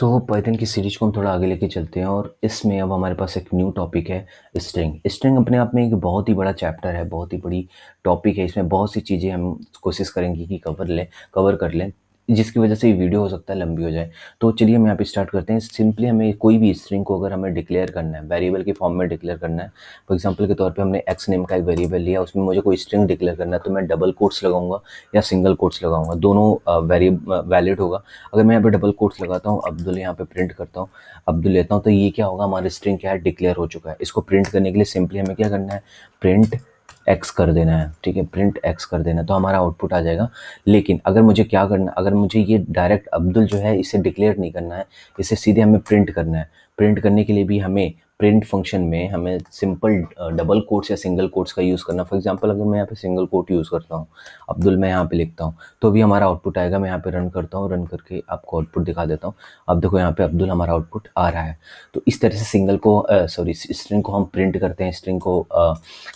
Python की series को हम थोड़ा आगे लेके चलते हैं और इसमें अब हमारे पास एक न्यू टॉपिक है स्ट्रिंग। स्ट्रिंग अपने आप में एक बहुत ही बड़ा चैप्टर है, बहुत ही बड़ी टॉपिक है। इसमें बहुत सी चीज़ें हम कोशिश करेंगे कि कवर कर लें, जिसकी वजह से ये वीडियो हो सकता है लंबी हो जाए। तो चलिए हम यहाँ पे स्टार्ट करते हैं। सिंपली हमें कोई भी स्ट्रिंग को अगर हमें डिक्लेयर करना है, वेरिएबल के फॉर्म में डिक्लेयर करना है। फॉर एग्जाम्पल के तौर पे हमने एक्स नेम का एक वेरिएबल लिया, उसमें मुझे कोई स्ट्रिंग डिक्लेयर करना है, तो मैं डबल कोट्स लगाऊंगा या सिंगल कोट्स लगाऊंगा, दोनों वैलिड होगा। अगर मैं यहाँ पे डबल कोट्स लगाता हूँ, अब्दुल यहाँ पे प्रिंट करता हूँ, अब्दुल लेता हूँ, तो ये क्या होगा, हमारा स्ट्रिंग क्या है, डिक्लेयर हो चुका है। इसको प्रिंट करने के लिए सिंपली हमें क्या करना है, प्रिंट एक्स कर देना है। ठीक है, प्रिंट एक्स कर देना है तो हमारा आउटपुट आ जाएगा। लेकिन अगर मुझे क्या करना, अगर मुझे ये डायरेक्ट अब्दुल जो है इसे डिक्लेयर नहीं करना है, इसे सीधे हमें प्रिंट करना है। प्रिंट करने के लिए भी हमें प्रिंट फंक्शन में हमें सिंपल डबल कोट्स या सिंगल कोट्स का यूज़ करना। फॉर एग्जांपल अगर मैं यहाँ पे सिंगल कोट यूज़ करता हूँ, अब्दुल मैं यहाँ पे लिखता हूँ, तो भी हमारा आउटपुट आएगा। मैं यहाँ पे रन करता हूँ, रन करके आपको आउटपुट दिखा देता हूँ। अब देखो यहाँ पे अब्दुल हमारा आउटपुट आ रहा है। तो इस तरह से स्ट्रिंग को हम प्रिंट करते हैं, स्ट्रिंग को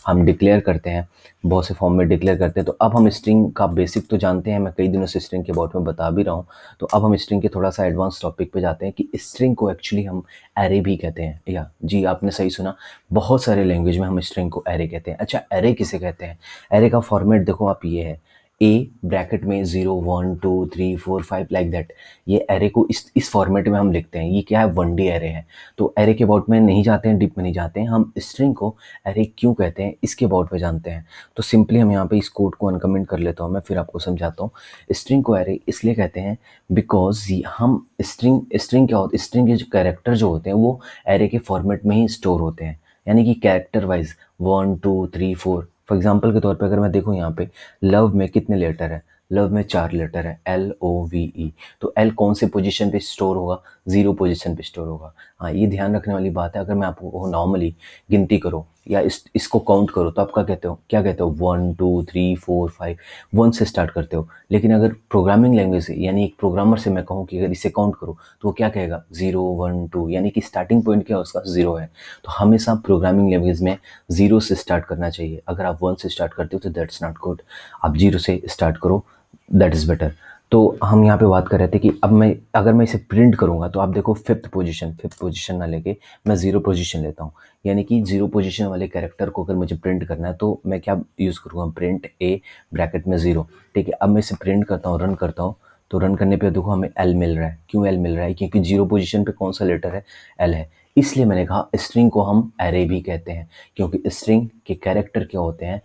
हम डिक्लेयर करते हैं, बहुत से फॉर्म में डिक्लेयर करते हैं। तो अब हम स्ट्रिंग का बेसिक तो जानते हैं, मैं कई दिनों से स्ट्रिंग के अबाउट में बता भी रहा हूँ। तो अब हम स्ट्रिंग के थोड़ा सा एडवांस टॉपिक पे जाते हैं कि स्ट्रिंग को एक्चुअली हम एरे भी कहते हैं। या जी, आपने सही सुना, बहुत सारे लैंग्वेज में हम स्ट्रिंग को एरे कहते हैं। अच्छा, एरे किसे कहते हैं? एरे का फॉर्मेट देखो आप, ये है ए ब्रैकेट में 0 1 2 3 4 5 लाइक दैट। ये एरे को इस फॉर्मेट में हम लिखते हैं। ये क्या है, 1D एरे है। तो एरे के अबाउट में नहीं जाते हैं, डीप में नहीं जाते हैं, हम स्ट्रिंग को एरे क्यों कहते हैं इसके अबाउट में जानते हैं। तो सिंपली हम यहाँ पे इस कोड को अनकमेंट कर लेता हूँ, मैं फिर आपको समझाता हूँ। स्ट्रिंग को एरे इसलिए कहते हैं बिकॉज हम स्ट्रिंग क्या होता है, स्ट्रिंग के जो कैरेक्टर जो होते हैं वो एरे के फॉर्मेट में ही स्टोर होते हैं। यानी कि कैरेक्टर वाइज 1 2 3 4। फॉर एग्जाम्पल के तौर पे अगर मैं देखूँ यहाँ पे, लव में कितने लेटर है, लव में 4 लेटर है, LOVE। तो एल कौन से पोजीशन पे स्टोर होगा, 0 पोजीशन पे स्टोर होगा। हाँ, ये ध्यान रखने वाली बात है। अगर मैं आपको नॉर्मली गिनती करो या इसको काउंट करो, तो आप क्या कहते हो 1 2 3 4 5, 1 से स्टार्ट करते हो। लेकिन अगर प्रोग्रामिंग लैंग्वेज से, यानी एक प्रोग्रामर से मैं कहूँ कि अगर इसे काउंट करो, तो वो क्या कहेगा, 0 1 2, यानी कि स्टार्टिंग पॉइंट क्या है उसका, 0 है। तो हमेशा प्रोग्रामिंग लैंग्वेज में 0 से स्टार्ट करना चाहिए। अगर आप 1 से स्टार्ट करते हो तो दैट्स नॉट गुड, आप 0 से स्टार्ट करो, दैट इज़ बेटर। तो हम यहाँ पे बात कर रहे थे कि अब अगर मैं इसे प्रिंट करूँगा, तो आप देखो फिफ्थ पोजीशन ना लेके मैं 0 पोजीशन लेता हूँ। यानी कि 0 पोजीशन वाले कैरेक्टर को अगर मुझे प्रिंट करना है, तो मैं क्या यूज़ करूँगा, प्रिंट ए ब्रैकेट में 0। ठीक है, अब मैं इसे प्रिंट करता हूँ, रन करता हूँ, तो रन करने पे देखो हमें एल मिल रहा है। क्यों एल मिल रहा है? क्योंकि 0 पोजीशन पे कौन सा लेटर है, एल है। इसलिए मैंने कहा स्ट्रिंग को हम एरे भी कहते हैं, क्योंकि स्ट्रिंग के कैरेक्टर क्या होते हैं,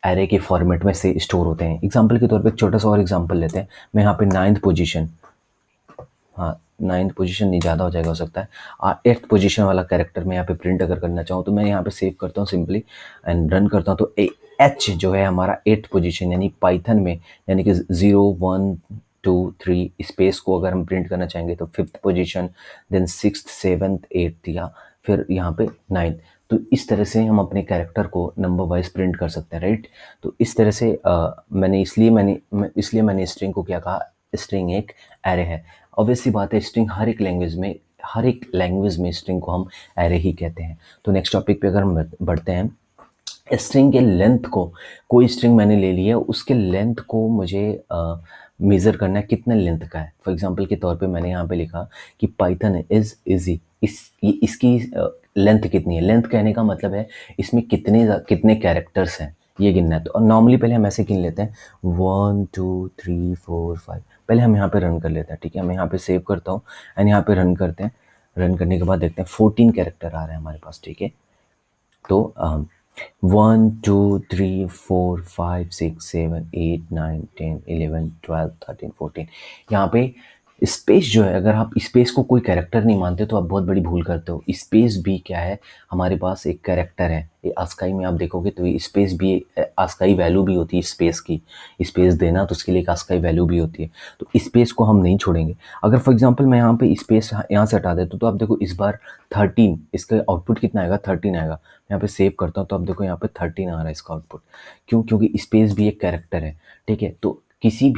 एरे के फॉर्मेट में से स्टोर होते हैं। एग्जाम्पल के तौर पे एक छोटा सा और एग्जाम्पल लेते हैं। मैं यहाँ पे 9th पोजीशन, हाँ 9th पोजीशन नहीं, ज़्यादा हो जाएगा हो सकता है, 8th पोजीशन वाला कैरेक्टर मैं यहाँ पे प्रिंट अगर करना चाहूँ, तो मैं यहाँ पे सेव करता हूँ सिंपली एंड रन करता हूँ। तो एच जो है हमारा 8th पोजीशन, यानी पाइथन में, यानी कि 0 1 2 3 स्पेस को अगर हम प्रिंट करना चाहेंगे तो 5th position, then 6th 7th 8th, या फिर यहाँ पे 9th। तो इस तरह से हम अपने कैरेक्टर को नंबर वाइज प्रिंट कर सकते हैं, राइट। तो इस तरह से इसलिए मैंने स्ट्रिंग को क्या कहा, स्ट्रिंग एक एरे है। ऑब्वियस सी बात है, स्ट्रिंग हर एक लैंग्वेज में स्ट्रिंग को हम एरे ही कहते हैं। तो नेक्स्ट टॉपिक पे अगर हम बढ़ते हैं, स्ट्रिंग के लेंथ को, कोई स्ट्रिंग मैंने ले लिया, उसके लेंथ को मुझे मेज़र करना है कितने लेंथ का है। फॉर एग्जांपल के तौर पे मैंने यहाँ पे लिखा कि पाइथन इज़ इजी, इसकी लेंथ कितनी है। लेंथ कहने का मतलब है इसमें कितने कैरेक्टर्स हैं, ये गिनना है। तो नॉर्मली पहले हम ऐसे गिन लेते हैं 1 2 3 4 5। पहले हम यहाँ पे रन कर लेते हैं, ठीक है। मैं यहाँ पे सेव करता हूँ एंड यहाँ पे रन करते हैं। रन करने के बाद देखते हैं 14 कैरेक्टर आ रहे हैं हमारे पास, ठीक है। तो 1 2 3 4 5 6 7 8 9 10 11 12 13 14। यहाँ पे स्पेस जो है, अगर आप स्पेस को कोई कैरेक्टर नहीं मानते तो आप बहुत बड़ी भूल करते हो। स्पेस भी क्या है, हमारे पास एक कैरेक्टर है। ये आस्काई में आप देखोगे तो ये स्पेस भी, आस्काई वैल्यू भी होती है स्पेस की। स्पेस देना तो उसके लिए एक आस्काई वैल्यू भी होती है। तो स्पेस को हम नहीं छोड़ेंगे। अगर फॉर एग्जांपल मैं यहाँ पे स्पेस यहाँ से हटा देता हूँ, तो आप देखो इस बार 13, इसका आउटपुट कितना आएगा, 13 आएगा। यहाँ पे सेव करता हूँ तो आप देखो यहाँ पे 13 आ रहा है इसका आउटपुट। क्यों? क्योंकि स्पेस भी एक कैरेक्टर है, ठीक है। तो किसी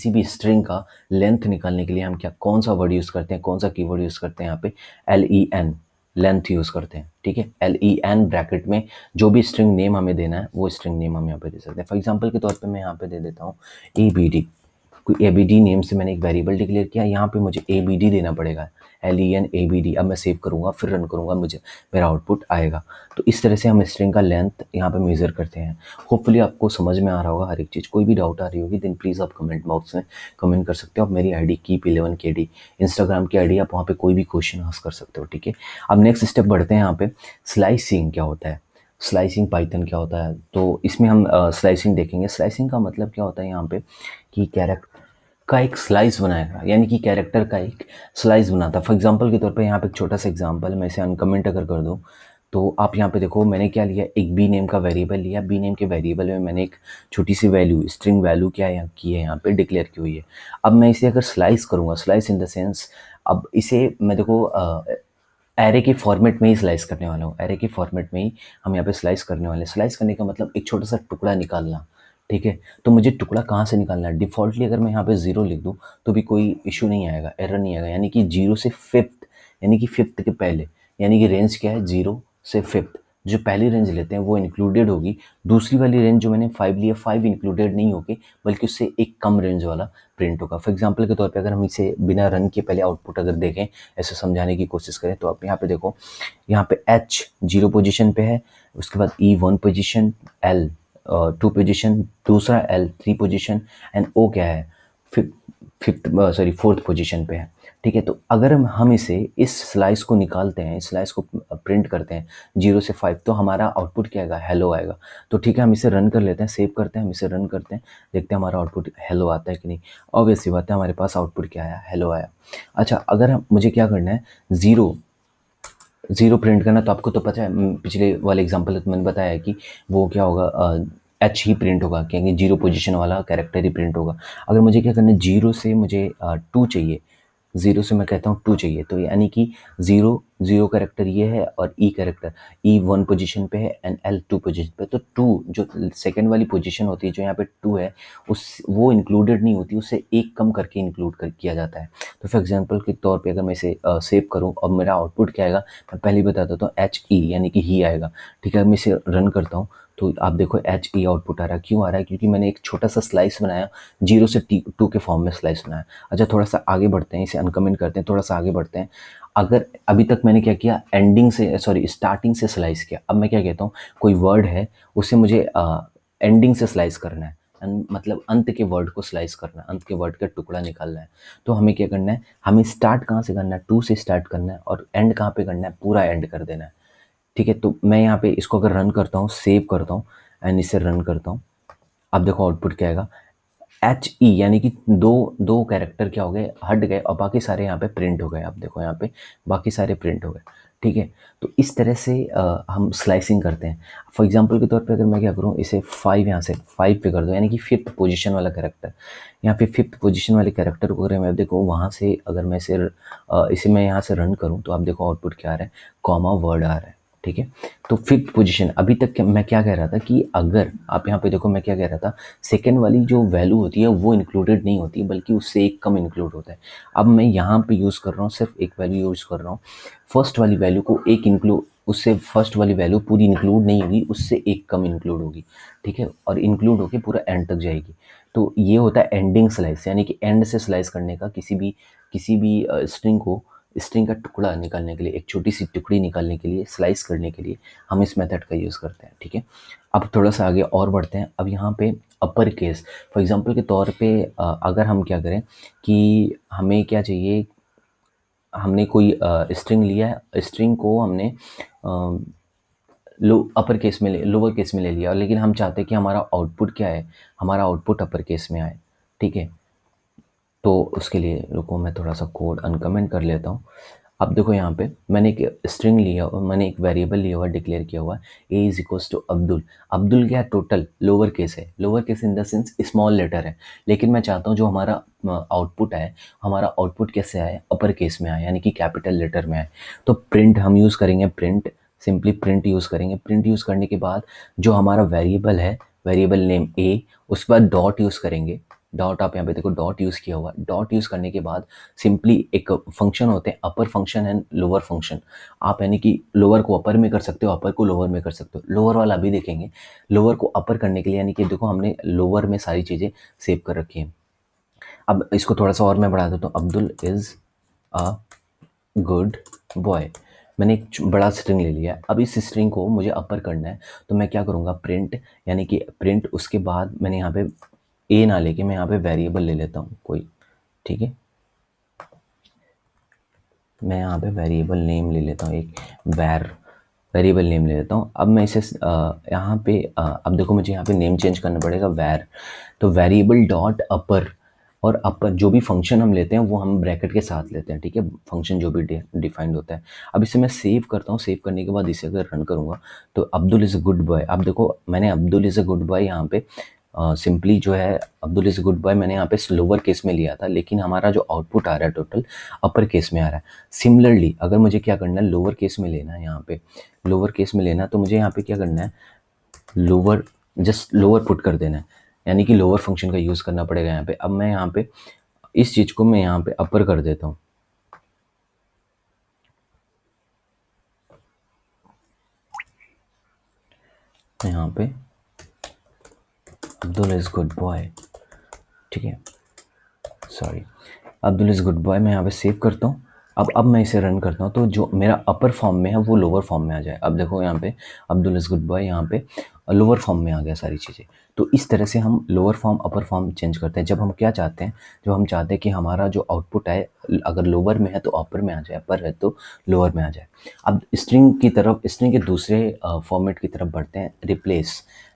भी स्ट्रिंग का लेंथ निकालने के लिए हम कौन सा वर्ड यूज़ करते हैं, कौन सा कीवर्ड यूज़ करते हैं, यहाँ पे LEN, लेंथ यूज़ करते हैं, ठीक है। LEN ब्रैकेट में जो भी स्ट्रिंग नेम हमें देना है, वो स्ट्रिंग नेम हम यहाँ पे दे सकते हैं। फॉर एग्जाम्पल के तौर पे मैं यहाँ पे दे देता हूँ ABD, कोई एबीडी नेम से मैंने एक वेरिएबल डिक्लेयर किया, यहाँ पे मुझे एबीडी देना पड़ेगा, len abd। अब मैं सेव करूँगा, फिर रन करूँगा, मुझे मेरा आउटपुट आएगा। तो इस तरह से हम स्ट्रिंग का लेंथ यहाँ पे मेज़र करते हैं। होपफुली आपको समझ में आ रहा होगा हर एक चीज़। कोई भी डाउट आ रही होगी देन प्लीज़ आप कमेंट बॉक्स में कमेंट कर सकते हो। आप मेरी आईडी keep11kd इंस्टाग्राम की आईडी, आप वहाँ पे कोई भी क्वेश्चन आस्क कर सकते हो, ठीक है। अब नेक्स्ट स्टेप बढ़ते हैं यहाँ पे, स्लाइसिंग क्या होता है, स्लाइसिंग पाइथन क्या होता है। तो इसमें हम स्लाइसिंग देखेंगे। स्लाइसिंग का मतलब क्या होता है यहाँ पे कि कैरेक्टर का एक स्लाइस बनाएगा, यानी कि कैरेक्टर का एक स्लाइस बनाता है। फॉर एग्जांपल के तौर पे यहाँ पे एक छोटा सा एग्जांपल मैं इसे अनकमेंट अगर कर दूँ, तो आप यहाँ पे देखो मैंने क्या लिया, एक बी नेम का वेरिएबल लिया। बी नेम के वेरिएबल में मैंने एक छोटी सी वैल्यू, स्ट्रिंग वैल्यू क्या है की है यहाँ पे डिक्लेयर की हुई है। अब मैं इसे अगर स्लाइस करूँगा, स्लाइस इन द सेंस, अब इसे मैं देखो एरे के फॉर्मेट में ही स्लाइस करने वाला हूँ। एरे के फॉर्मेट में ही हम यहाँ पे स्लाइस करने वाले हैं। स्लाइस करने का मतलब एक छोटा सा टुकड़ा निकालना, ठीक है। तो मुझे टुकड़ा कहाँ से निकालना है, डिफ़ॉल्टली अगर मैं यहाँ पे 0 लिख दूँ तो भी कोई इशू नहीं आएगा, एरर नहीं आएगा। यानी कि 0 से 5th, यानी कि 5th के पहले, यानी कि रेंज क्या है 0 से 5th। जो पहली रेंज लेते हैं वो इंक्लूडेड होगी। दूसरी वाली रेंज जो मैंने 5 लिया, 5 इंक्लूडेड नहीं होगी, बल्कि उससे एक कम रेंज वाला प्रिंट होगा। फॉर एग्जांपल के तौर पे अगर हम इसे बिना रन के पहले आउटपुट अगर देखें, ऐसे समझाने की कोशिश करें, तो आप यहाँ पे देखो, यहाँ पे H 0 पोजीशन पे है, उसके बाद E 1 पोजीशन, L 2 पोजीशन, दूसरा L 3 पोजीशन, एंड O क्या है फोर्थ पोजीशन पे है, ठीक है। तो अगर हम इसे इस स्लाइस को निकालते हैं, इस स्लाइस को प्रिंट करते हैं 0 से 5, तो हमारा आउटपुट क्या आएगा, हेलो आएगा। तो ठीक है, हम इसे रन कर लेते हैं, सेव करते हैं, हम इसे रन करते हैं, देखते हैं हमारा आउटपुट हेलो आता है कि नहीं। ऑब्वियसली बात है, हमारे पास आउटपुट क्या आया, हेलो आया। अच्छा, अगर मुझे क्या करना है, ज़ीरो प्रिंट करना, तो आपको तो पता है, पिछले वाले एग्जांपल तो मैंने बताया कि वो क्या होगा, एच ही प्रिंट होगा, क्योंकि 0 पोजीशन वाला कैरेक्टर ही प्रिंट होगा। अगर मुझे क्या करना है, 0 से मुझे 2 चाहिए, 0 से मैं कहता हूँ 2 चाहिए, तो यानी कि 0 कैरेक्टर ये है और ई कैरेक्टर, ई 1 पोजीशन पे है एंड एल 2 पोजीशन पे। तो 2 जो सेकंड वाली पोजीशन होती है, जो यहाँ पे 2 है, उस वो इंक्लूडेड नहीं होती, उससे एक कम करके किया जाता है। तो फॉर एग्जांपल के तौर पे अगर मैं इसे सेव करूँ और मेरा आउटपुट क्या आएगा, मैं पहले ही बता देता हूँ, एच ई यानी कि ही आएगा, ठीक है। मैं इसे रन करता हूँ तो आप देखो एच ई आउटपुट आ रहा है। क्यों आ रहा है, क्योंकि मैंने एक छोटा सा स्लाइस बनाया, 0 से 2 के फॉर्म में स्लाइस बनाया। अच्छा, थोड़ा सा आगे बढ़ते हैं, इसे अनकमेंट करते हैं, थोड़ा सा आगे बढ़ते हैं। अगर अभी तक मैंने क्या किया, स्टार्टिंग से स्लाइस किया। अब मैं क्या कहता हूँ, कोई वर्ड है उसे मुझे एंडिंग से स्लाइस करना है, मतलब अंत के वर्ड को स्लाइस करना है, अंत के वर्ड का टुकड़ा निकालना है। तो हमें क्या करना है, हमें स्टार्ट कहाँ से करना है, 2 से स्टार्ट करना है, और एंड कहाँ पे करना है, पूरा एंड कर देना है, ठीक है। तो मैं यहाँ पे इसको अगर रन करता हूँ, सेव करता हूँ एंड इसे रन करता हूँ, अब देखो आउटपुट क्या आएगा, एच ई, यानी कि दो दो कैरेक्टर क्या हो गए, हट गए, और बाकी सारे यहाँ पे प्रिंट हो गए। आप देखो यहाँ पे बाकी सारे प्रिंट हो गए, ठीक है। तो इस तरह से हम स्लाइसिंग करते हैं। फॉर एग्जांपल के तौर पे अगर मैं क्या करूँ, इसे 5 यहाँ से 5 पे कर दूँ, यानी कि 5th पोजीशन वाला कैरेक्टर, यहाँ पे 5th पोजीशन वाले कैरेक्टर को अगर मैं देखो वहाँ से, अगर मैं इसे मैं यहाँ से रन करूँ, तो आप देखो आउटपुट क्या आ रहा है, कॉमा वर्ड आ रहा है, ठीक है। तो 5th पोजीशन, अभी तक मैं क्या कह रहा था कि अगर आप यहाँ पे देखो, मैं क्या कह रहा था, सेकेंड वाली जो वैल्यू होती है वो इंक्लूडेड नहीं होती, बल्कि उससे एक कम इंक्लूड होता है। अब मैं यहाँ पे यूज़ कर रहा हूँ, सिर्फ एक वैल्यू यूज़ कर रहा हूँ, फर्स्ट वाली वैल्यू को एक इंक्लूड, उससे फर्स्ट वाली वैल्यू पूरी इंक्लूड नहीं होगी, उससे एक कम इंक्लूड होगी, ठीक है, और इंक्लूड होकर पूरा एंड तक जाएगी। तो ये होता है एंडिंग स्लाइस, यानी कि एंड से स्लाइस करने का, किसी भी स्ट्रिंग का टुकड़ा निकालने के लिए, एक छोटी सी टुकड़ी निकालने के लिए, स्लाइस करने के लिए हम इस मेथड का यूज़ करते हैं, ठीक है। अब थोड़ा सा आगे और बढ़ते हैं। अब यहाँ पे अपर केस, फॉर एग्जांपल के तौर पे अगर हम क्या करें कि हमें क्या चाहिए, हमने कोई स्ट्रिंग लिया है, स्ट्रिंग को हमने अपर केस में लोअर केस में ले लिया, लेकिन हम चाहते हैं कि हमारा आउटपुट क्या है, हमारा आउटपुट अपर केस में आए, ठीक है। तो उसके लिए रुको, मैं थोड़ा सा कोड अनकमेंट कर लेता हूँ। अब देखो यहाँ पे मैंने एक स्ट्रिंग लिया और मैंने एक वेरिएबल लिया हुआ, डिक्लेयर किया हुआ है a is equals to Abdul. Abdul क्या है, टोटल लोअर केस है, lower case in the sense small letter है, लेकिन मैं चाहता हूँ जो हमारा आउटपुट है, हमारा आउटपुट कैसे आए, अपर केस में आए, यानी कि कैपिटल लेटर में आए। तो प्रिंट हम यूज़ करेंगे, सिंपली प्रिंट यूज़ करेंगे। प्रिंट यूज़ करने के बाद जो हमारा वेरिएबल है, वेरिएबल नेम a, उसके बाद डॉट यूज़ करेंगे। डॉट, आप यहाँ पे देखो डॉट यूज़ किया हुआ। डॉट यूज़ करने के बाद सिंपली एक फंक्शन होते हैं, अपर फंक्शन एंड लोअर फंक्शन। आप यानी कि लोअर को अपर में कर सकते हो, अपर को लोअर में कर सकते हो। लोअर वाला अभी देखेंगे। लोअर को अपर करने के लिए, यानी कि देखो हमने लोअर में सारी चीज़ें सेव कर रखी हैं। अब इसको थोड़ा सा और मैं बढ़ा देता हूँ, Abdul is a good boy. मैंने एक बड़ा स्ट्रिंग ले लिया है। अब इस स्ट्रिंग को मुझे अपर करना है, तो मैं क्या करूँगा, प्रिंट, यानी कि प्रिंट, उसके बाद मैंने यहाँ पे ए ना लेके मैं यहाँ पे वेरिएबल ले लेता हूँ कोई, ठीक है। मैं यहाँ पे वेरिएबल नेम ले लेता हूँ, एक वेरिएबल नेम ले लेता हूँ। अब मैं इसे यहाँ पे अब देखो मुझे यहाँ पे नेम चेंज करना पड़ेगा, तो वेरिएबल डॉट अपर, और अपर जो भी फंक्शन हम लेते हैं वो हम ब्रैकेट के साथ लेते हैं, ठीक है, फंक्शन जो भी डिफाइंड होता है। अब इसे मैं सेव करता हूँ, सेव करने के बाद इसे अगर रन करूँगा तो Abdul is a good boy. अब देखो मैंने Abdul is a good boy यहाँ पे सिंपली जो है अब्दुल इज़ गुड बॉय मैंने यहाँ पे लोअर केस में लिया था, लेकिन हमारा जो आउटपुट आ रहा है टोटल अपर केस में आ रहा है। सिमिलरली अगर मुझे क्या करना है, लोअर केस में लेना है, यहाँ पे लोअर केस में लेना है, तो मुझे यहाँ पे क्या करना है, लोअर, जस्ट लोअर पुट कर देना है, यानी कि लोअर फंक्शन का यूज़ करना पड़ेगा यहाँ पे। अब मैं यहाँ पे इस चीज़ को मैं यहाँ पे अपर कर देता हूँ, यहाँ पे अब्दुल इज़ गुड बॉय, ठीक है, sorry, Abdul is good boy मैं यहाँ पे सेव करता हूँ। अब मैं इसे रन करता हूँ तो जो मेरा अपर फॉर्म में है वो लोअर फॉर्म में आ जाए। अब देखो यहाँ पे अब्दुल इज़ गुड बॉय यहाँ पे लोअर फॉर्म में आ गया सारी चीज़ें। तो इस तरह से हम लोअर फॉर्म अपर फॉर्म चेंज करते हैं। जब हम क्या चाहते हैं, जब हम चाहते हैं कि हमारा जो आउटपुट है अगर लोअर में है तो अपर में आ जाए, अपर है तो लोअर में आ जाए। अब स्ट्रिंग की तरफ, स्ट्रिंग के दूसरे फॉर्मेट की तरफ बढ़ते हैं,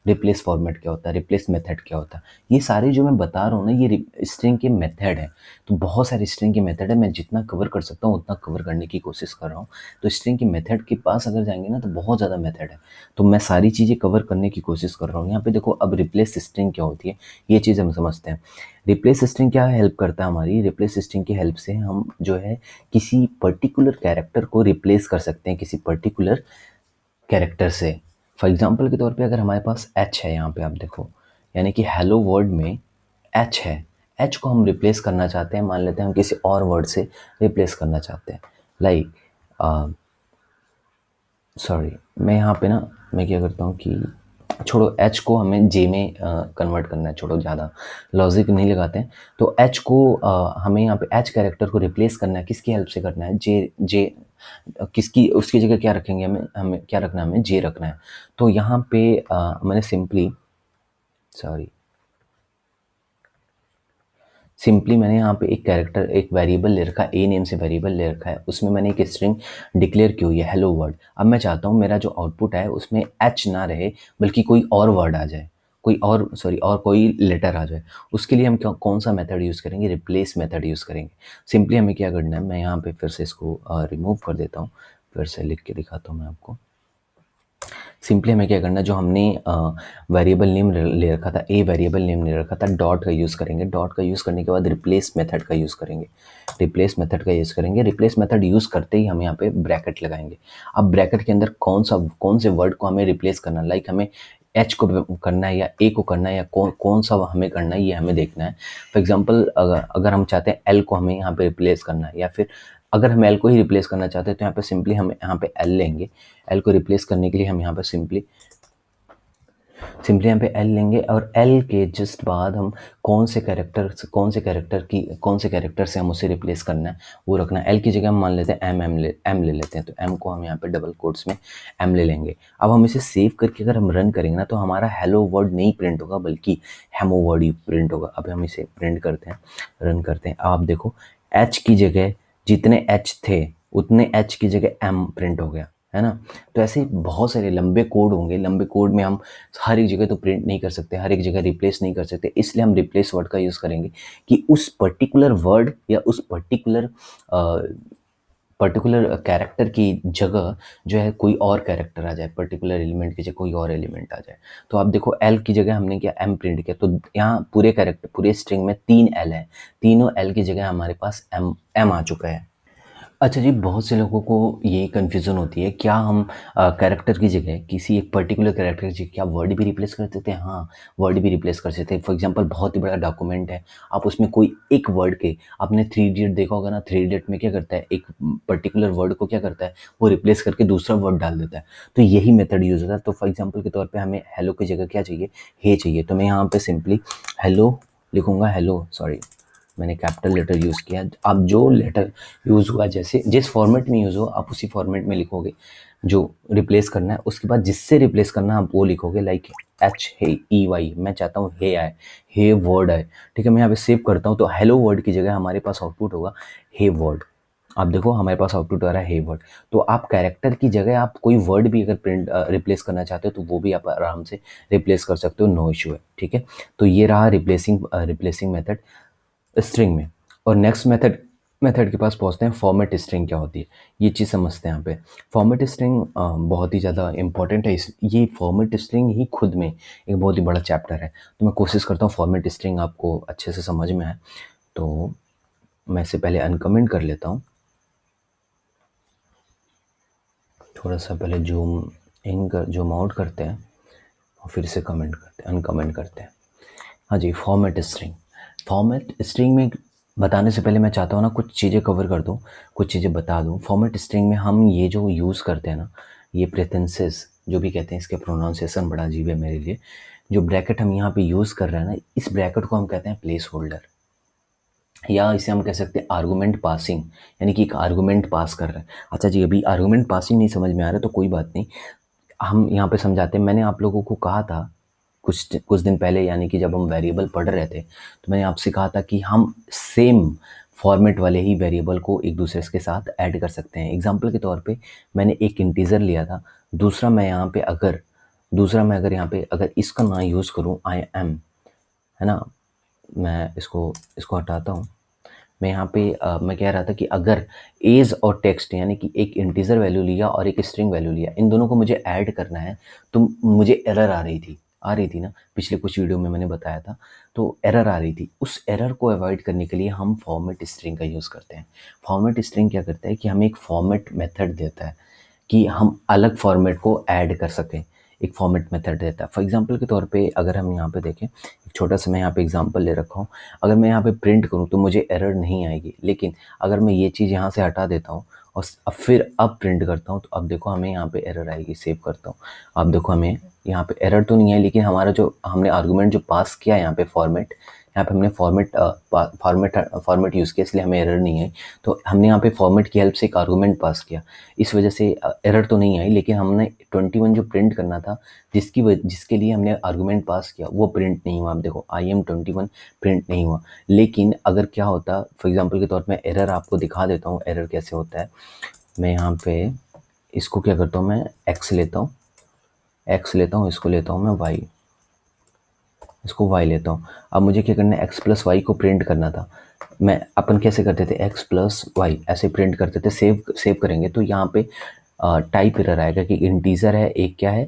रिप्लेस फॉर्मेट क्या होता है, रिप्लेस मेथड क्या होता है। ये सारे जो मैं बता रहा हूँ ना ये स्ट्रिंग के मेथड है। तो बहुत सारे स्ट्रिंग के मेथड है, मैं जितना कवर कर सकता हूँ उतना कवर करने की कोशिश कर रहा हूँ। तो स्ट्रिंग के मेथड के पास अगर जाएंगे ना तो बहुत ज़्यादा मेथड है, तो मैं सारी चीज़ें कवर करने की कोशिश कर रहा हूँ। यहाँ पे देखो अब रिप्लेस स्ट्रिंग क्या होती है ये चीज़ हम समझते हैं। रिप्लेस स्ट्रिंग क्या हेल्प करता है हमारी, रिप्लेस स्ट्रिंग की हेल्प से हम जो है किसी पर्टिकुलर कैरेक्टर को रिप्लेस कर सकते हैं किसी पर्टिकुलर कैरेक्टर से। फॉर एग्जांपल के तौर पे अगर हमारे पास एच है, यहाँ पे आप देखो, यानी कि हेलो वर्ड में एच है, एच को हम रिप्लेस करना चाहते हैं, मान लेते हैं हम किसी और वर्ड से रिप्लेस करना चाहते हैं, लाइक सॉरी, मैं यहाँ पे ना मैं क्या करता हूँ कि छोड़ो, एच को हमें जे में कन्वर्ट करना है, छोड़ो, ज़्यादा लॉजिक नहीं लगाते हैं। तो एच को हमें यहाँ पे एच कैरेक्टर को रिप्लेस करना है, किसकी हेल्प से करना है, जे जे किसकी, उसकी जगह क्या रखेंगे, हमें हमें क्या रखना है, हमें जे रखना है। तो यहाँ पे मैंने सॉरी सिंपली मैंने यहाँ पे एक कैरेक्टर, एक वेरिएबल ले रखा है, ए नेम से वेरिएबल ले रखा है, उसमें मैंने एक स्ट्रिंग डिक्लेयर की हुई है हेलो वर्ड। अब मैं चाहता हूँ मेरा जो आउटपुट है उसमें एच ना रहे बल्कि कोई और वर्ड आ जाए, कोई और सॉरी और कोई लेटर आ जाए। उसके लिए हम कौन सा मेथड यूज़ करेंगे, रिप्लेस मेथड यूज़ करेंगे। सिंपली हमें क्या करना है, मैं यहाँ पे फिर से इसको रिमूव कर देता हूँ, फिर से लिख के दिखाता हूँ मैं आपको। सिंपली हमें क्या करना है, जो हमने वेरिएबल नेम ले रखा था, ए वेरिएबल नेम ले रखा था, डॉट का यूज़ करेंगे। डॉट का यूज़ करने के बाद रिप्लेस मेथड का यूज़ करेंगे, रिप्लेस मेथड का यूज़ करेंगे। रिप्लेस मेथड यूज़ करते ही हम यहाँ पे ब्रैकेट लगाएंगे। अब ब्रैकेट के अंदर कौन से वर्ड को हमें रिप्लेस करना है, लाइक हमें एच को करना है या ए को करना है या कौन सा हमें करना है, ये हमें देखना है। फॉर एग्जांपल अगर हम चाहते हैं एल को हमें यहाँ पे रिप्लेस करना है, या फिर अगर हम एल को ही रिप्लेस करना चाहते हैं तो यहाँ पे सिंपली हम यहाँ पे एल लेंगे। एल को रिप्लेस करने के लिए हम यहाँ पे सिंपली यहाँ पे एल लेंगे, और एल के जस्ट बाद हम कौन से कैरेक्टर से हम उसे रिप्लेस करना है वो रखना है। एल की जगह हम मान लेते हैं एम ले लेते हैं, तो एम को हम यहाँ पे डबल कोट्स में एम ले लेंगे। अब हम इसे सेव करके अगर हम रन करेंगे ना तो हमारा हेलो वर्ड नहीं प्रिंट होगा बल्कि हेमो वर्ड ही प्रिंट होगा। अब हम इसे प्रिंट करते हैं, रन करते हैं। आप देखो एच की जगह जितने एच थे उतने एच की जगह एम प्रिंट हो गया, है ना। तो ऐसे बहुत सारे लंबे कोड होंगे, लंबे कोड में हम हर एक जगह तो प्रिंट नहीं कर सकते, हर एक जगह रिप्लेस नहीं कर सकते, इसलिए हम रिप्लेस वर्ड का यूज़ करेंगे कि उस पर्टिकुलर वर्ड या उस पर्टिकुलर कैरेक्टर की जगह जो है कोई और कैरेक्टर आ जाए, पर्टिकुलर एलिमेंट की जगह कोई और एलिमेंट आ जाए। तो आप देखो एल की जगह हमने क्या एम प्रिंट किया, तो यहाँ पूरे स्ट्रिंग में 3 एल है, तीनों एल की जगह हमारे पास एम आ चुका है। अच्छा जी, बहुत से लोगों को ये कन्फ्यूज़न होती है, क्या हम कैरेक्टर की जगह किसी एक पर्टिकुलर कैरेक्टर की जगह क्या वर्ड भी रिप्लेस कर सकते हैं? हाँ, वर्ड भी रिप्लेस कर सकते हैं। फॉर एग्जांपल बहुत ही बड़ा डॉक्यूमेंट है, आप उसमें कोई एक वर्ड के, आपने थ्री इडियट देखा होगा ना, थ्री इडियट में क्या करता है, एक पर्टिकुलर वर्ड को क्या करता है, वो रिप्लेस करके दूसरा वर्ड डाल देता है। तो यही मेथड यूज़ होता है। तो फॉर एग्जाम्पल के तौर पर हमें हेलो की जगह क्या चाहिए, हे चाहिए, तो मैं यहाँ पर सिंपली हेलो लिखूँगा, हेलो सॉरी मैंने कैपिटल लेटर यूज़ किया। अब जो लेटर यूज़ हुआ, जैसे जिस फॉर्मेट में यूज़ हो आप उसी फॉर्मेट में लिखोगे। जो रिप्लेस करना है उसके बाद जिससे रिप्लेस करना है आप वो लिखोगे, लाइक एच हे ई वाई, मैं चाहता हूँ हे आए, हे वर्ड आए। ठीक है, मैं यहाँ पे सेव करता हूँ तो हेलो वर्ड की जगह हमारे पास आउटपुट होगा हे वर्ड। आप देखो हमारे पास आउटपुट आ रहा है हे वर्ड। तो आप कैरेक्टर की जगह आप कोई वर्ड भी अगर प्रिंट रिप्लेस करना चाहते हो तो वो भी आप आराम से रिप्लेस कर सकते हो, नो इशू है। ठीक है, तो ये रहा रिप्लेसिंग मेथड स्ट्रिंग में। और नेक्स्ट मेथड मेथड के पास पहुंचते हैं, फॉर्मेट स्ट्रिंग क्या होती है, ये चीज़ समझते हैं यहाँ पे। फॉर्मेट स्ट्रिंग बहुत ही ज़्यादा इंपॉर्टेंट है। ये फॉर्मेट स्ट्रिंग ही खुद में एक बहुत ही बड़ा चैप्टर है। तो मैं कोशिश करता हूँ फॉर्मेट स्ट्रिंग आपको अच्छे से समझ में आए। तो मैं इसे पहले अनकमेंट कर लेता हूँ, थोड़ा सा पहले जूम आउट करते हैं और फिर से कमेंट करते हैं, अनकमेंट करते हैं। हाँ जी, फॉर्मेट स्ट्रिंग में बताने से पहले मैं चाहता हूँ ना कुछ चीज़ें कवर कर दूँ, कुछ चीज़ें बता दूँ। फॉर्मेट स्ट्रिंग में हम ये जो यूज़ करते हैं ना, ये प्रेटेंसेस जो भी कहते हैं, इसके प्रोनाउंसिएशन बड़ा अजीब है मेरे लिए। जो ब्रैकेट हम यहाँ पे यूज़ कर रहे हैं ना, इस ब्रैकेट को हम कहते हैं प्लेस होल्डर, या इसे हम कह सकते हैं आर्गुमेंट पासिंग, यानी कि एक आर्गुमेंट पास कर रहे हैं। अच्छा जी, अभी आर्गुमेंट पासिंग नहीं समझ में आ रहा तो कोई बात नहीं, हम यहाँ पे समझाते हैं। मैंने आप लोगों को कहा था कुछ दिन पहले, यानी कि जब हम वेरिएबल पढ़ रहे थे, तो मैंने आपसे कहा था कि हम सेम फॉर्मेट वाले ही वेरिएबल को एक दूसरे के साथ ऐड कर सकते हैं। एग्जांपल के तौर पे मैंने एक इंटीजर लिया था, दूसरा मैं अगर यहाँ पे अगर इसका ना यूज़ करूँ आई एम, है ना, मैं इसको हटाता हूँ। मैं यहाँ पे मैं कह रहा था कि अगर एज और टेक्स्ट, यानी कि एक इंटीजर वैल्यू लिया और एक स्ट्रिंग वैल्यू लिया, इन दोनों को मुझे ऐड करना है, तो मुझे एरर आ रही थी ना, पिछले कुछ वीडियो में मैंने बताया था। तो एरर आ रही थी, उस एरर को अवॉइड करने के लिए हम फॉर्मेट स्ट्रिंग का यूज़ करते हैं। फॉर्मेट स्ट्रिंग क्या करता है कि हमें एक फॉर्मेट मेथड देता है कि हम अलग फॉर्मेट को ऐड कर सकें। एक फॉर्मेट मेथड देता है। फॉर एग्जांपल के तौर पे अगर हम यहाँ पे देखें, एक छोटा सा मैं यहाँ पे एग्जांपल ले रखा हूँ। अगर मैं यहाँ पे प्रिंट करूँ तो मुझे एरर नहीं आएगी, लेकिन अगर मैं ये चीज़ यहाँ से हटा देता हूँ और अब प्रिंट करता हूँ, तो अब देखो हमें यहाँ पे एरर आएगी। सेव करता हूँ, अब देखो हमें यहाँ पे एरर तो नहीं है, लेकिन हमारा जो हमने आर्गूमेंट जो पास किया यहाँ पे यहाँ पे हमने फॉर्मेट यूज़ किया, इसलिए हमें एरर नहीं आई। तो हमने यहाँ पे फॉर्मेट की हेल्प से एक आर्गूमेंट पास किया, इस वजह से एरर तो नहीं आई, लेकिन हमने 21 जो प्रिंट करना था, जिसके लिए हमने आर्गूमेंट पास किया, वो प्रिंट नहीं हुआ। आप देखो IM21 प्रिंट नहीं हुआ। लेकिन अगर क्या होता, फॉर एग्जांपल के तौर पर मैं एरर आपको दिखा देता हूँ, एरर कैसे होता है। मैं यहाँ पे इसको क्या करता हूँ, मैं एक्स लेता हूँ, इसको लेता हूँ मैं वाई, इसको y लेता हूँ। अब मुझे क्या करना है, x प्लस वाई को प्रिंट करना था। मैं अपन कैसे करते थे, x प्लस वाई ऐसे प्रिंट करते थे। सेव करेंगे तो यहाँ पे टाइप एरर आएगा कि इंटीजर है, एक क्या है,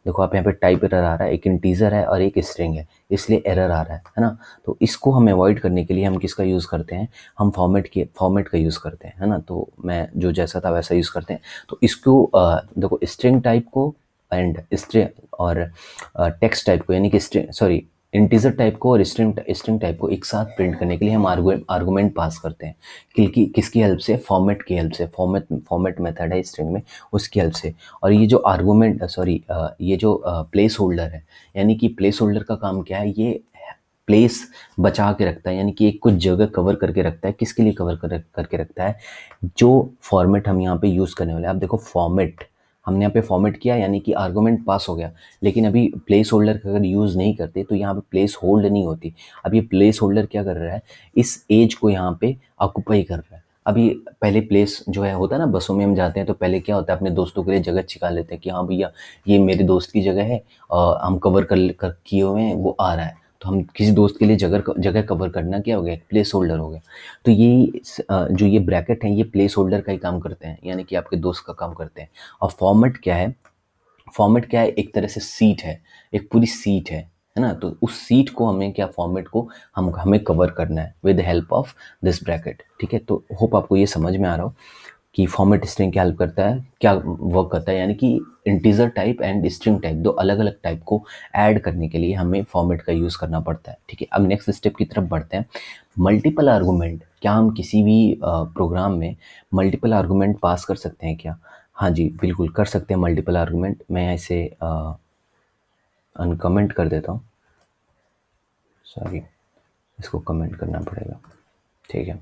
देखो आप यहाँ पे टाइप एरर आ रहा है, एक इंटीजर है और एक स्ट्रिंग है, इसलिए एरर आ रहा है ना। तो इसको हम अवॉइड करने के लिए हम किसका यूज़ करते हैं, हम फॉर्मेट का यूज़ करते हैं, है ना। तो मैं जो जैसा था वैसा यूज़ करते हैं। तो इसको देखो स्ट्रिंग टाइप को एंड स्ट्रिंग और टेक्स्ट टाइप को, यानी कि इंटीजर टाइप को और स्ट्रिंग टाइप को एक साथ प्रिंट करने के लिए हम आर्गुमेंट पास करते हैं। किसकी हेल्प से, फॉर्मेट की हेल्प से। फॉर्मेट मेथड है स्ट्रिंग में, उसकी हेल्प से। और ये जो ये जो प्लेस होल्डर है, यानी कि प्लेस होल्डर का काम क्या है, ये प्लेस बचा के रखता है, यानी कि एक कुछ जगह कवर करके रखता है। किसके लिए करके रखता है, जो फॉर्मेट हम यहाँ पे यूज़ करने वाले हैं। आप देखो हमने यहाँ पे फॉर्मेट किया, यानी कि आर्गुमेंट पास हो गया, लेकिन अभी प्लेस होल्डर का अगर यूज़ नहीं करते तो यहाँ पे प्लेस होल्ड नहीं होती। अब ये प्लेस होल्डर क्या कर रहा है, इस एज को यहाँ पे ऑक्यूपाई कर रहा है। अभी पहले प्लेस जो है होता है ना, बसों में हम जाते हैं तो पहले क्या होता है, अपने दोस्तों के लिए जगह छिका लेते हैं कि हाँ भैया ये मेरे दोस्त की जगह है, हम कवर कर किए हुए हैं, वो आ रहा है। तो हम किसी दोस्त के लिए जगह कवर करना क्या हो गया, प्लेस होल्डर हो गया। तो जो ये ब्रैकेट हैं, ये प्लेस होल्डर का ही काम करते हैं, यानी कि आपके दोस्त का काम करते हैं। और फॉर्मेट क्या है, एक तरह से सीट है, एक पूरी सीट है ना। तो उस सीट को हमें क्या, फॉर्मेट को हमें कवर करना है with help of this bracket. ठीक है, तो होप आपको ये समझ में आ रहा हो कि फॉर्मेट स्ट्रिंग क्या हेल्प करता है, क्या वर्क करता है, यानी कि integer type and string type, दो अलग अलग टाइप को ऐड करने के लिए हमें फॉर्मेट का यूज़ करना पड़ता है। ठीक है, अब नेक्स्ट स्टेप की तरफ बढ़ते हैं। मल्टीपल आर्गूमेंट, क्या हम किसी भी प्रोग्राम में मल्टीपल आर्गूमेंट पास कर सकते हैं क्या? हाँ जी, बिल्कुल कर सकते हैं मल्टीपल आर्गूमेंट। मैं इसे अनकमेंट कर देता हूँ, सॉरी, इसको कमेंट करना पड़ेगा। ठीक है।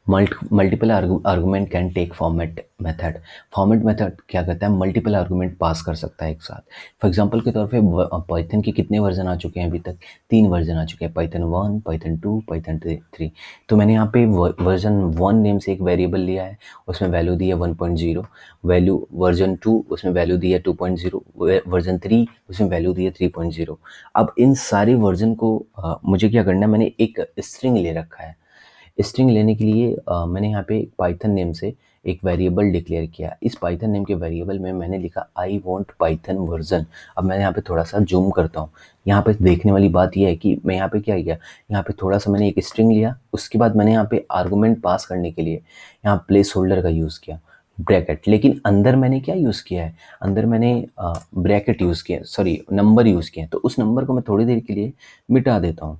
Multiple argument can take format method. Format method क्या करता है, मल्टीपल आर्गुमेंट पास कर सकता है एक साथ। फॉर एग्जांपल के तौर पे पाइथन के कितने वर्जन आ चुके हैं अभी तक, 3 वर्जन आ चुके हैं, पाइथन 1, पाइथन 2, पाइथन 3। तो मैंने यहाँ पे वर्जन 1 नेम से एक वेरिएबल लिया है, उसमें वैल्यू दी है 1.0, वैल्यू वर्जन 2 उसमें वैल्यू दी है 2.0, वर्जन 3 उसमें वैल्यू दी है 3.0। अब इन सारे वर्जन को मुझे क्या करना है, मैंने एक स्ट्रिंग ले रखा है। स्ट्रिंग लेने के लिए मैंने यहाँ पे पाइथन नेम से एक वेरिएबल डिक्लेयर किया। इस पाइथन नेम के वेरिएबल में मैंने लिखा आई वांट पाइथन वर्जन। अब मैं यहाँ पे थोड़ा सा जूम करता हूँ। यहाँ पे देखने वाली बात यह है कि मैं यहाँ पे क्या किया, यहाँ पे थोड़ा सा मैंने एक स्ट्रिंग लिया, उसके बाद मैंने यहाँ पे आर्गूमेंट पास करने के लिए यहाँ प्लेस होल्डर का यूज़ किया, ब्रैकेट। लेकिन अंदर मैंने क्या यूज़ किया है, अंदर मैंने ब्रैकेट यूज़ किया, सॉरी नंबर यूज़ किया है। तो उस नंबर को मैं थोड़ी देर के लिए मिटा देता हूँ।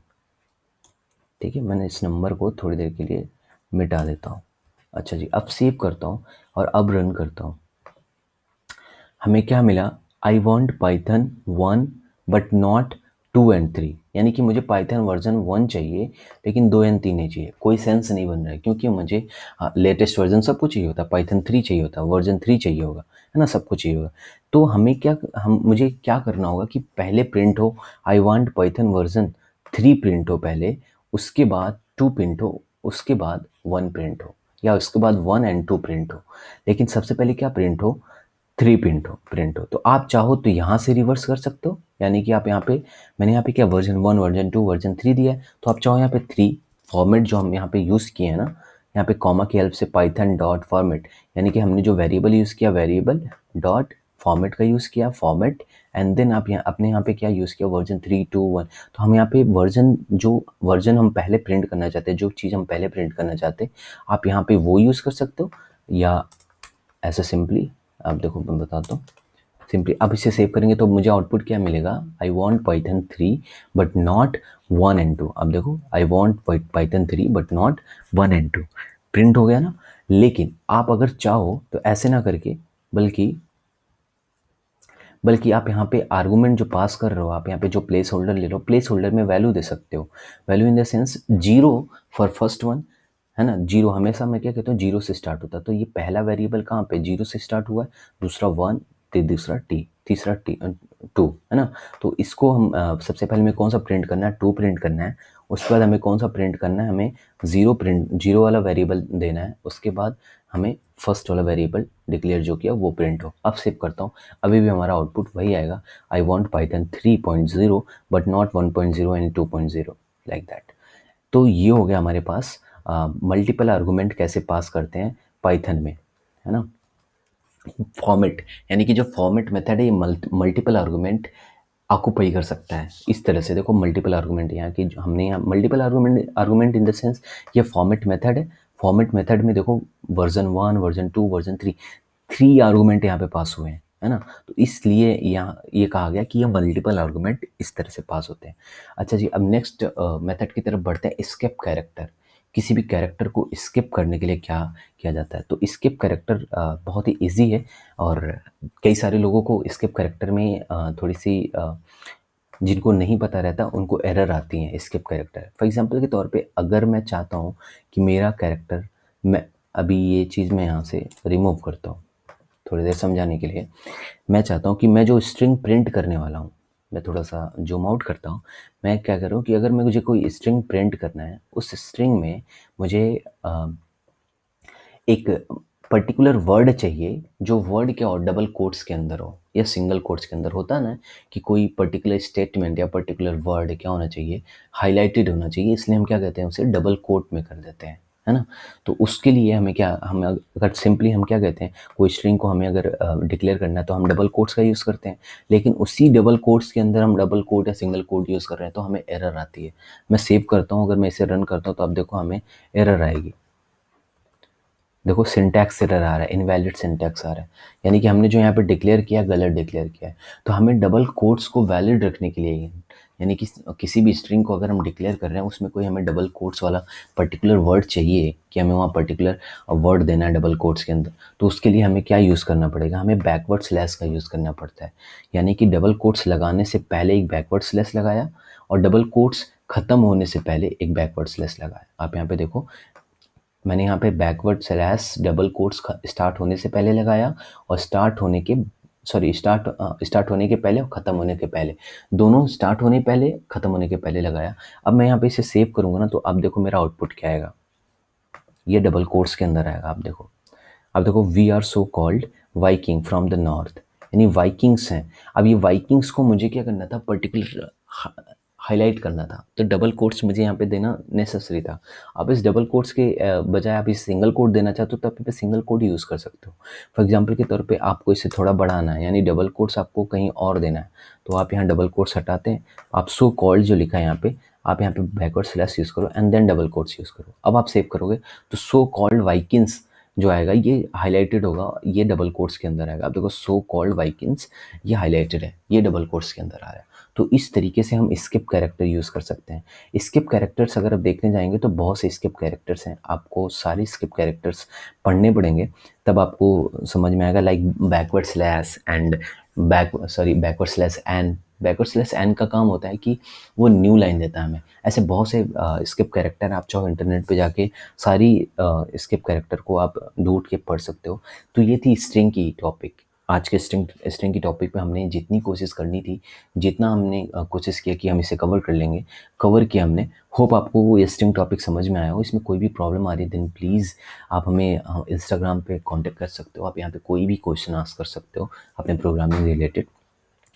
ठीक है, मैंने इस नंबर को थोड़ी देर के लिए मिटा देता हूँ। अच्छा जी, अब सेव करता हूँ और अब रन करता हूँ। हमें क्या मिला, I want Python 1 but not 2 and 3। यानी कि मुझे पाइथन वर्जन 1 चाहिए लेकिन 2 एंड 3 नहीं चाहिए। कोई सेंस नहीं बन रहा है, क्योंकि मुझे लेटेस्ट वर्जन सब कुछ चाहिए होता, पाइथन 3 चाहिए होता, वर्जन 3 चाहिए होगा, है ना, सब कुछ चाहिए होगा। तो हमें क्या, हम मुझे क्या करना होगा कि पहले प्रिंट हो I want Python version 3 print हो पहले, उसके बाद 2 प्रिंट हो, उसके बाद 1 प्रिंट हो, या उसके बाद 1 एंड 2 प्रिंट हो। लेकिन सबसे पहले क्या प्रिंट हो, 3 प्रिंट हो। तो आप चाहो तो यहाँ से रिवर्स कर सकते हो, यानी कि आप यहाँ पे, मैंने यहाँ पे क्या वर्जन 1, वर्जन 2, वर्जन 3 दिया है, तो आप चाहो यहाँ पे 3 फॉर्मेट जो हम यहाँ पे यूज़ किए हैं ना, यहाँ पे कॉमा की हेल्प से पाइथन डॉट फॉर्मेट, यानी कि हमने जो वेरिएबल यूज़ किया वेरिएबल डॉट फॉर्मेट का यूज़ किया, फॉर्मेट, एंड देन आप यहाँ अपने यहाँ पे क्या यूज़ किया, वर्जन 3, 2, 1। तो हम यहाँ पे वर्जन, जो वर्जन हम पहले प्रिंट करना चाहते हैं, जो चीज़ हम पहले प्रिंट करना चाहते हैं, आप यहाँ पे वो यूज़ कर सकते हो, या ऐसे सिंपली आप देखो मैं बताता हूँ। सिंपली अब इसे सेव करेंगे तो मुझे आउटपुट क्या मिलेगा, I want Python 3 but not 1 and 2। अब देखो I want Python 3 but not 1 and 2 print हो गया ना। लेकिन आप अगर चाहो तो ऐसे ना करके, बल्कि आप यहाँ पे आर्गूमेंट जो पास कर रहे हो, आप यहाँ पे जो प्लेस होल्डर ले लो, प्लेस होल्डर में वैल्यू दे सकते हो। Value in the sense 0 for first one, है ना। 0 हमेशा मैं क्या कहता हूँ, 0 से स्टार्ट होता है। तो ये पहला वेरिएबल कहाँ पे 0 से स्टार्ट हुआ है, दूसरा 1, दूसरा टी, तीसरा टी 2, है ना। तो इसको हम सबसे पहले हमें कौन सा प्रिंट करना है, 2 प्रिंट करना है। उसके बाद हमें कौन सा प्रिंट करना है, हमें 0 वाला वेरिएबल देना है। उसके बाद हमें फर्स्ट वाला वेरिएबल डिक्लेयर जो किया वो प्रिंट हो। अब सेव करता हूँ, अभी भी हमारा आउटपुट वही आएगा, I want Python 3.0 but not 1.0 and 2.0 like that. तो ये हो गया हमारे पास मल्टीपल आर्गूमेंट कैसे पास करते हैं पाइथन में, है ना। फॉर्मेट, यानी कि जो फॉर्मेट मेथड है ये मल्टीपल आर्गूमेंट ऑक्यूपाई कर सकता है। इस तरह से देखो, मल्टीपल आर्गूमेंट यहाँ की हमने यहाँ multiple argument in the sense ये फॉर्मेट मेथड है। फॉर्मेट मेथड में देखो वर्जन 1, वर्जन 2, वर्जन 3 आर्गूमेंट यहाँ पे पास हुए हैं, है ना। तो इसलिए यहाँ ये कहा गया कि ये मल्टीपल आर्गूमेंट इस तरह से पास होते हैं। अच्छा जी, अब नेक्स्ट मेथड की तरफ बढ़ते हैं, स्किप कैरेक्टर। किसी भी कैरेक्टर को स्किप करने के लिए क्या किया जाता है, तो स्किप कैरेक्टर बहुत ही ईजी है, और कई सारे लोगों को स्किप कैरेक्टर में थोड़ी सी जिनको नहीं पता रहता उनको एरर आती हैं स्किप कैरेक्टर। फॉर एग्जांपल के तौर पे अगर मैं चाहता हूँ कि मेरा कैरेक्टर, मैं अभी ये चीज़ मैं यहाँ से रिमूव करता हूँ थोड़ी देर समझाने के लिए। मैं चाहता हूँ कि मैं जो स्ट्रिंग प्रिंट करने वाला हूँ, मैं थोड़ा सा जूम आउट करता हूँ। मैं क्या कर रहा हूँ कि अगर मुझे कोई स्ट्रिंग प्रिंट करना है, उस स्ट्रिंग में मुझे एक पर्टिकुलर वर्ड चाहिए, जो वर्ड क्या हो, डबल कोट्स के अंदर हो या सिंगल कोट्स के अंदर। होता है ना कि कोई पर्टिकुलर स्टेटमेंट या पर्टिकुलर वर्ड क्या होना चाहिए, हाईलाइटेड होना चाहिए, इसलिए हम क्या कहते हैं उसे डबल कोट में कर देते हैं, है ना। तो उसके लिए हमें क्या, हम अगर सिंपली हम क्या कहते हैं, कोई स्ट्रिंग को हमें अगर डिक्लेयर करना है तो हम डबल कोट्स का यूज़ करते हैं। लेकिन उसी डबल कोट्स के अंदर हम डबल कोट या सिंगल कोट यूज़ कर रहे हैं तो हमें एरर आती है। मैं सेव करता हूँ, अगर मैं इसे रन करता हूँ तो अब देखो हमें एरर आएगी। देखो सिंटैक्स एरर आ रहा है, इनवैलिड सिंटैक्स आ रहा है, यानी कि हमने जो यहाँ पे डिक्लेयर किया गलत डिक्लेयर किया है। तो हमें डबल कोट्स को वैलिड रखने के लिए, यानी कि किसी भी स्ट्रिंग को अगर हम डिक्लेयर कर रहे हैं उसमें कोई हमें डबल कोट्स वाला पर्टिकुलर वर्ड चाहिए कि हमें वहाँ पर्टिकुलर वर्ड देना है डबल कोट्स के अंदर, तो उसके लिए हमें क्या यूज़ करना पड़ेगा, हमें बैकवर्ड स्लैश का यूज़ करना पड़ता है। यानी कि डबल कोट्स लगाने से पहले एक बैकवर्ड स्लैश लगाया और डबल कोट्स ख़त्म होने से पहले एक बैकवर्ड स्लैश लगाया। आप यहाँ पे देखो मैंने यहाँ पे backward slash double quotes start होने से पहले लगाया और स्टार्ट होने के पहले और ख़त्म होने के पहले, दोनों स्टार्ट होने पहले ख़त्म होने के पहले लगाया। अब मैं यहाँ पे इसे सेव करूँगा ना, तो अब देखो मेरा आउटपुट क्या आएगा, ये डबल कोट्स के अंदर आएगा। आप देखो, अब देखो, we are so called viking from the north, यानी वाइकिंग्स हैं। अब ये वाइकिंग्स को मुझे क्या करना था, पर्टिकुलर हाईलाइट करना था, तो डबल कोट्स मुझे यहाँ पे देना नेसेसरी था। अब इस डबल कोट्स के बजाय आप इस सिंगल कोट देना चाहते हो तो आप यहाँ पे सिंगल कोट यूज़ कर सकते हो। फॉर एग्जांपल के तौर पे आपको इसे थोड़ा बढ़ाना है, यानी डबल कोट्स आपको कहीं और देना है, तो आप यहाँ डबल कोट्स हटाते हैं, आप सो कॉल्ड जो लिखा है यहाँ पे, आप यहाँ पे बैकवर्ड स्लैश यूज़ करो and then double quotes use करो। अब आप सेव करोगे तो सो कॉल्ड वाइकिंग्स जो आएगा ये हाईलाइटेड होगा, ये डबल कोट्स के अंदर आएगा। आप देखो, सो कॉल्ड वाइकिंग्स ये हाईलाइटेड है, ये डबल कोट्स के अंदर आ रहा है। तो इस तरीके से हम स्किप कैरेक्टर यूज़ कर सकते हैं। स्किप कैरेक्टर्स अगर आप देखने जाएंगे तो बहुत से स्किप कैरेक्टर्स हैं, आपको सारे स्किप कैरेक्टर्स पढ़ने पड़ेंगे, तब आपको समझ में आएगा। Like backward slash and backward slash N, backward slash N का काम होता है कि वो न्यू लाइन देता है हमें। ऐसे बहुत से स्किप कैरेक्टर आप चाहो इंटरनेट पे जाके सारी स्किप कैरेक्टर को आप ढूंढ के पढ़ सकते हो। तो ये थी स्ट्रिंग की टॉपिक। आज के स्ट्रिंग की टॉपिक पे हमने जितनी कोशिश करनी थी, जितना हमने कोशिश किया कि हम इसे कवर कर लेंगे, कवर किया हमने। होप आपको वो ये स्ट्रिंग टॉपिक समझ में आया हो। इसमें कोई भी प्रॉब्लम आ रही है देन प्लीज़ आप हमें इंस्टाग्राम पे कांटेक्ट कर सकते हो। आप यहाँ पे कोई भी क्वेश्चन आस्क कर सकते हो अपने प्रोग्रामिंग रिलेटेड।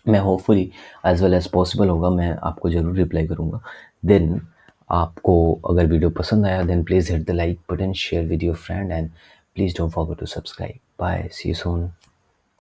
मैं hopefully as well as possible होगा, मैं आपको ज़रूर रिप्लाई करूँगा। देन आपको अगर वीडियो पसंद आया then please hit the like button, share with your friend and please don't forget to subscribe. Bye, see you soon.